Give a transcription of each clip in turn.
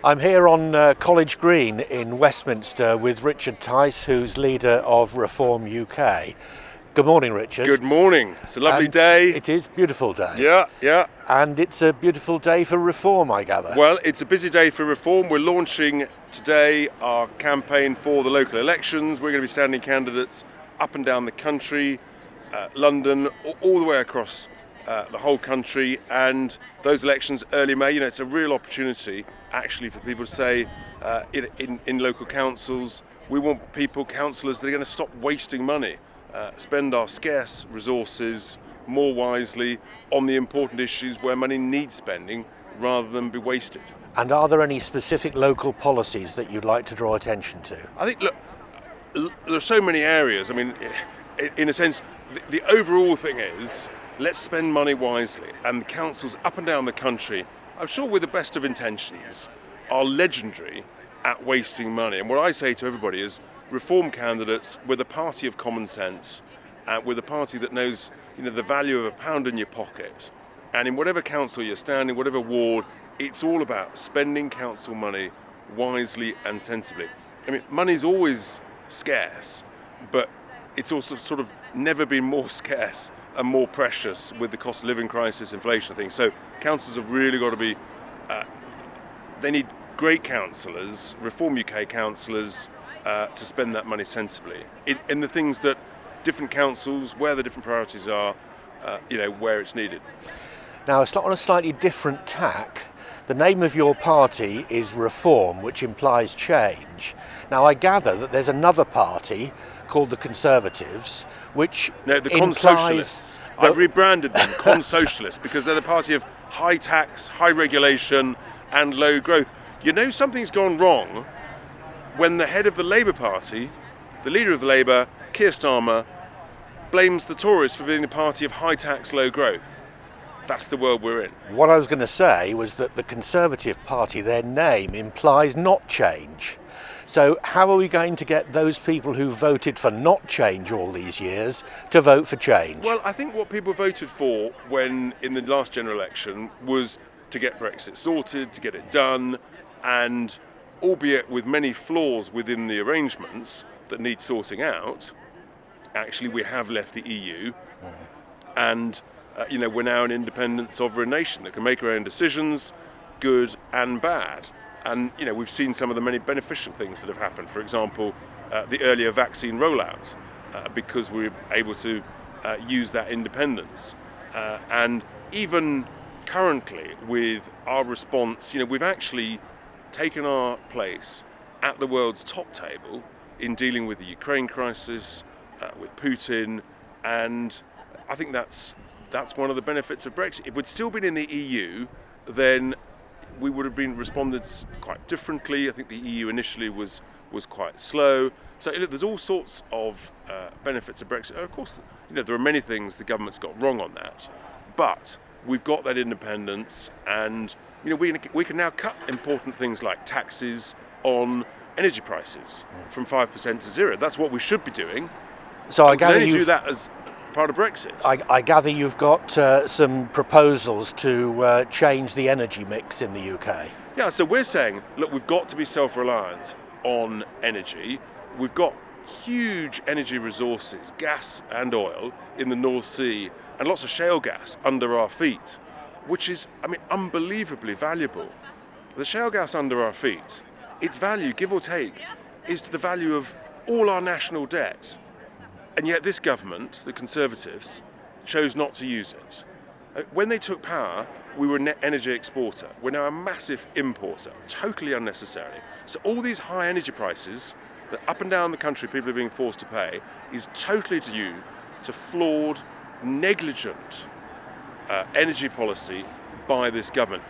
I'm here on College Green in Westminster with Richard Tice, who's leader of Reform UK. Good morning, Richard. Good morning. It's a lovely And day. It is a beautiful day. Yeah. And it's a beautiful day for Reform, I gather. Well, it's a busy day for Reform. We're launching today our campaign for the local elections. We're going to be standing candidates up and down the country, London, all the way across the whole country, and those elections early May. It's a real opportunity actually for people to say in local councils, we want councillors that are going to stop wasting money, spend our scarce resources more wisely on the important issues where money needs spending rather than be wasted. And are there any specific local policies that you'd like to draw attention to? I think, look, there are so many areas. I mean, in a sense, the overall thing is, let's spend money wisely. And councils up and down the country, I'm sure with the best of intentions, are legendary at wasting money. And what I say to everybody is, Reform candidates, we're the party of common sense, we're the party that knows the value of a pound in your pocket. And in whatever council you're standing, whatever ward, it's all about spending council money wisely and sensibly. I mean, money's always scarce, but it's also sort of never been more scarce and more precious with the cost of living crisis, inflation things. So councils have really got to be, they need great councillors, Reform UK councillors, to spend that money sensibly in the things that different councils, where the different priorities are, where it's needed. Now, it's on a slightly different tack. The name of your party is Reform, which implies change. Now, I gather that there's another party called the Conservatives, which no, the implies... Con-Socialists. I've rebranded them Con-Socialists because they're the party of high tax, high regulation and low growth. Something's gone wrong when the head of the Labour Party, the leader of the Labour, Keir Starmer, blames the Tories for being the party of high tax, low growth. That's the world we're in. What I was going to say was that the Conservative Party, their name implies not change. So how are we going to get those people who voted for not change all these years to vote for change? Well, I think what people voted for when in the last general election was to get Brexit sorted, to get it done, and albeit with many flaws within the arrangements that need sorting out, actually we have left the EU and we're now an independent sovereign nation that can make our own decisions, good and bad. And we've seen some of the many beneficial things that have happened. For example, the earlier vaccine rollout, because we were able to use that independence. And even currently, with our response, we've actually taken our place at the world's top table in dealing with the Ukraine crisis, with Putin, and I think that's one of the benefits of Brexit. If we'd still been in the EU, then we would have been responded quite differently. I think the EU initially was quite slow. So there's all sorts of benefits of Brexit. Of course, there are many things the government's got wrong on that, but we've got that independence, and we can now cut important things like taxes on energy prices from 5% to 0. That's what we should be doing. So I gather you do that as part of Brexit. I gather you've got some proposals to change the energy mix in the UK. Yeah, so we're saying, look, we've got to be self-reliant on energy. We've got huge energy resources, gas and oil, in the North Sea, and lots of shale gas under our feet, which is, unbelievably valuable. The shale gas under our feet, its value, give or take, is to the value of all our national debt. And yet this government, the Conservatives, chose not to use it. When they took power, we were a net energy exporter. We're now a massive importer, totally unnecessary. So all these high energy prices that up and down the country people are being forced to pay is totally due to flawed, negligent energy policy by this government.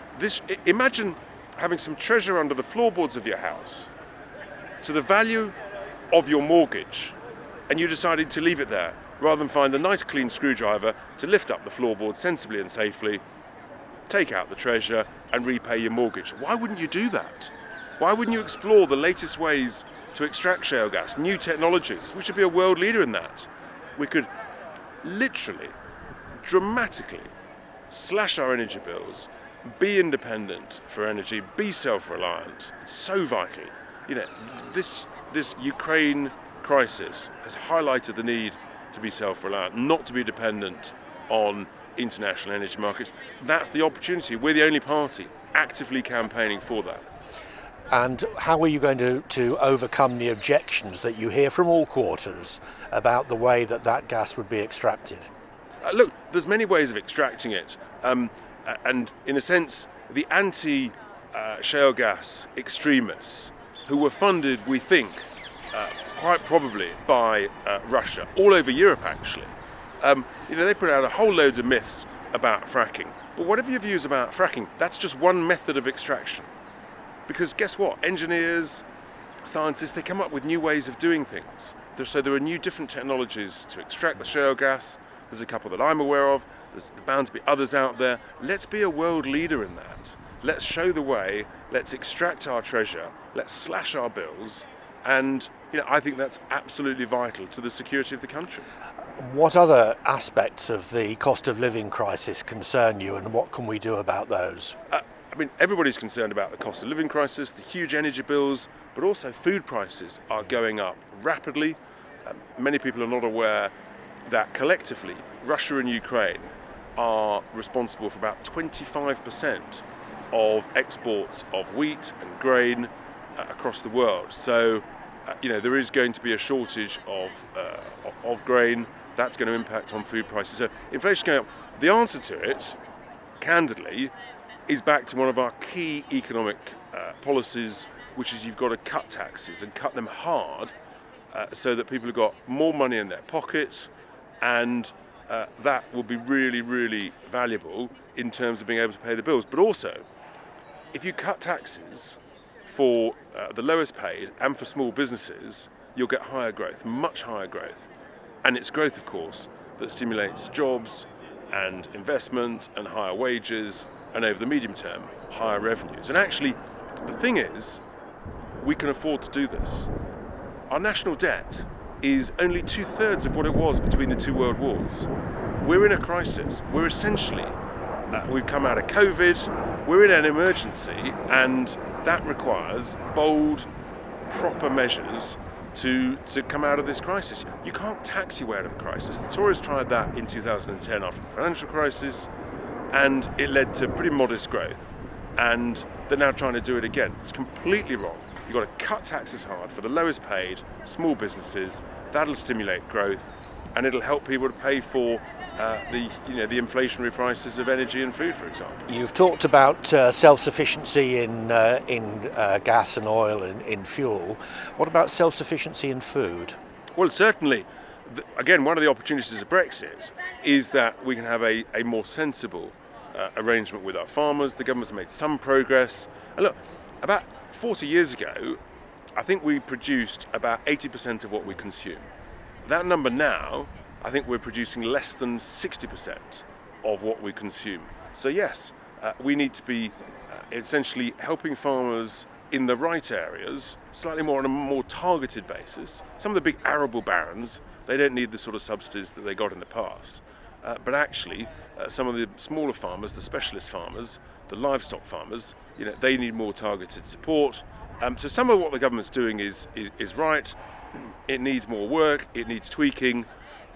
Imagine having some treasure under the floorboards of your house to the value of your mortgage, and you decided to leave it there rather than find a nice clean screwdriver to lift up the floorboard sensibly and safely, take out the treasure and repay your mortgage. Why wouldn't you do that? Why wouldn't you explore the latest ways to extract shale gas, new technologies? We should be a world leader in that. We could literally, dramatically slash our energy bills be independent for energy, be self-reliant. It's so vital. This Ukraine crisis has highlighted the need to be self-reliant, not to be dependent on international energy markets. That's the opportunity. We're the only party actively campaigning for that. And how are you going to overcome the objections that you hear from all quarters about the way that gas would be extracted? Look, there's many ways of extracting it. And in a sense, the anti-shale gas extremists, who were funded, we think, quite probably by Russia, all over Europe actually, they put out a whole load of myths about fracking. But whatever your views about fracking, that's just one method of extraction. Because guess what? Engineers, scientists, they come up with new ways of doing things. So there are new different technologies to extract the shale gas. There's a couple that I'm aware of. There's bound to be others out there. Let's be a world leader in that. Let's show the way. Let's extract our treasure. Let's slash our bills. And I think that's absolutely vital to the security of the country. What other aspects of the cost of living crisis concern you, and what can we do about those? Everybody's concerned about the cost of living crisis, the huge energy bills, but also food prices are going up rapidly. Many people are not aware that collectively Russia and Ukraine are responsible for about 25% of exports of wheat and grain across the world. So, there is going to be a shortage of grain. That's going to impact on food prices. So, inflation going up. The answer to it, candidly, is back to one of our key economic policies, which is you've got to cut taxes and cut them hard so that people have got more money in their pockets, and that will be really, really valuable in terms of being able to pay the bills. But also, if you cut taxes for the lowest paid and for small businesses, you'll get higher growth, much higher growth. And it's growth, of course, that stimulates jobs and investment and higher wages, and over the medium term, higher revenues. And actually, the thing is, we can afford to do this. Our national debt is only 2/3 of what it was between the two world wars. We're in a crisis. We're essentially, we've come out of COVID, we're in an emergency, and that requires bold, proper measures to come out of this crisis. You can't tax your way out of a crisis. The Tories tried that in 2010 after the financial crisis, and it led to pretty modest growth, and they're now trying to do it again. It's completely wrong. You've got to cut taxes hard for the lowest paid, small businesses. That'll stimulate growth, and it'll help people to pay for the inflationary prices of energy and food, for example. You've talked about self-sufficiency in gas and oil and in fuel. What about self-sufficiency in food? Well, certainly. Again, one of the opportunities of Brexit is that we can have a more sensible arrangement with our farmers. The government's made some progress. And look, about 40 years ago, I think we produced about 80% of what we consume. That number now, I think we're producing less than 60% of what we consume. So yes, we need to be essentially helping farmers in the right areas, slightly more on a more targeted basis. Some of the big arable barons, they don't need the sort of subsidies that they got in the past. But actually, some of the smaller farmers, the specialist farmers, the livestock farmers, they need more targeted support. So some of what the government's doing is right. It needs more work. It needs tweaking.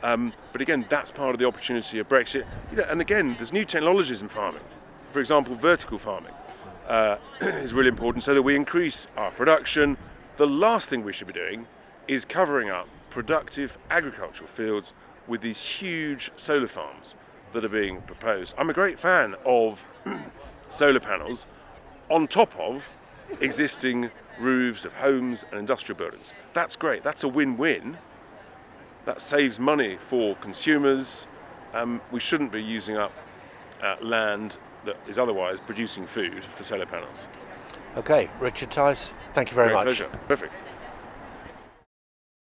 But again, that's part of the opportunity of Brexit. And again, there's new technologies in farming. For example, vertical farming is really important so that we increase our production. The last thing we should be doing is covering up productive agricultural fields with these huge solar farms that are being proposed. I'm a great fan of solar panels on top of existing roofs of homes and industrial buildings. That's great. That's a win-win. That saves money for consumers. We shouldn't be using up land that is otherwise producing food for solar panels. Okay, Richard Tice, thank you very much. Great pleasure. Perfect.